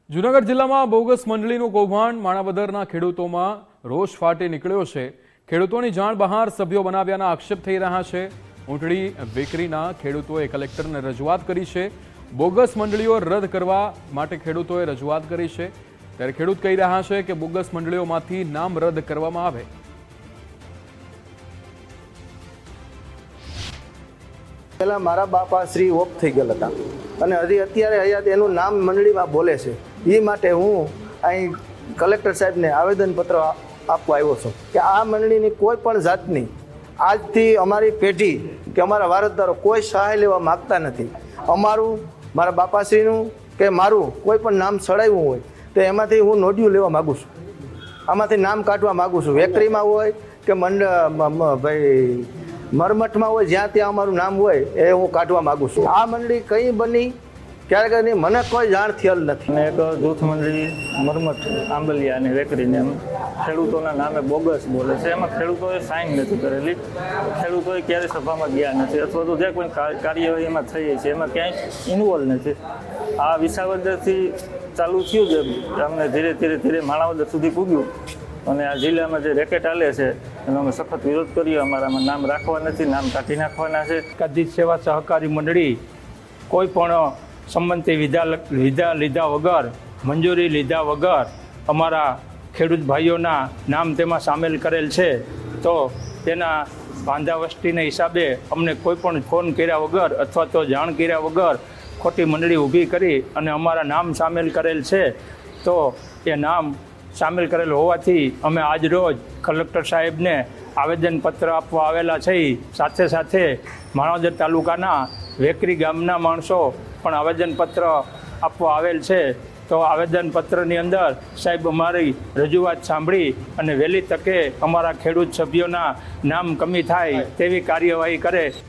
જૂનાગઢ જિલ્લામાં બોગસ મંડળીનું કૌભાંડ માણાવદરના ખેડૂતોમાં રોષ ફાટી નીકળ્યો છે। ખેડૂતોની જાણ બહાર સભ્યો બનાવ્યાના આક્ષેપ થઈ રહ્યા છે। ઊંટડી વેકરીના ખેડૂતોએ કલેક્ટરને રજૂઆત કરી છે। બોગસ મંડળીઓ રદ કરવા માટે ખેડૂતોએ રજૂઆત કરી છે, ત્યારે ખેડૂત કહી રહ્યા છે કે બોગસ મંડળીઓમાંથી નામ રદ કરવામાં આવે। પહેલાં મારા બાપા શ્રી ઓફ થઈ ગયેલા હતા અને હજી અત્યારે હયાત એનું નામ મંડળીમાં બોલે છે। એ માટે હું અહીં કલેક્ટર સાહેબને આવેદનપત્ર આપવા આવ્યો છું કે આ મંડળીની કોઈ પણ જાતની આજથી અમારી પેઢી કે અમારા વારસદારો કોઈ સહાય લેવા માગતા નથી। અમારું મારા બાપાશ્રીનું કે મારું કોઈ પણ નામ સડાવ્યું હોય તો એમાંથી હું નોંધ્યું લેવા માગું છું, આમાંથી નામ કાઢવા માગું છું। વેકરીમાં હોય કે ભાઈ મરમઠમાં હોય, જ્યાં ત્યાં અમારું નામ હોય એ હું કાઢવા માગું છું। આ મંડળી કઈ બની ક્યારે કઈ મને કોઈ જાણ થયેલ નથી। અને એક જૂથ મંડળી મરમઠ આંબલિયા અને વેકરીને એમ ખેડૂતોના નામે બોગસ બોલે છે। એમાં ખેડૂતોએ સાઇન નથી કરેલી, ખેડૂતોએ ક્યારેય સભામાં ગયા નથી અથવા તો જે કોઈ કાર્યવાહી એમાં થઈ છે એમાં ક્યાંય ઇન્વોલ્વ નથી। આ વિસાવદરથી ચાલુ થયું છે, અમને ધીરે ધીરે માણાવદર સુધી પૂગ્યું અને આ જિલ્લામાં જે રેકેટ ચાલે છે એનો અમે સખત વિરોધ કર્યો। અમારામાં નામ રાખવા નથી, નામ કાઢી નાખવાના છે। કાદિજ સેવા સહકારી મંડળી કોઈ પણ સંમતિ લીધા વગર, મંજૂરી લીધા વગર અમારા ખેડૂત ભાઈઓના નામ તેમાં સામેલ કરેલ છે, તો તેના બાંધાવસ્તીના હિસાબે અમને કોઈ પણ ફોન કર્યા વગર અથવા તો જાણ કર્યા વગર ખોટી મંડળી ઊભી કરી અને અમારા નામ સામેલ કરેલ છે। તો એ નામ સામેલ કરેલ હોવાથી અમે આજ રોજ કલેક્ટર સાહેબને આવેદનપત્ર આપવા આવેલા છીએ। સાથે સાથે માણાવદર તાલુકાના વેકરી ગામના માણસો પણ આવેદનપત્ર આપવા આવેલ છે। તો આવેદનપત્રની અંદર સાહેબ અમારી રજૂઆત સાંભળી અને વહેલી તકે અમારા ખેડૂત સભ્યોના નામ કમી થાય તેવી કાર્યવાહી કરે।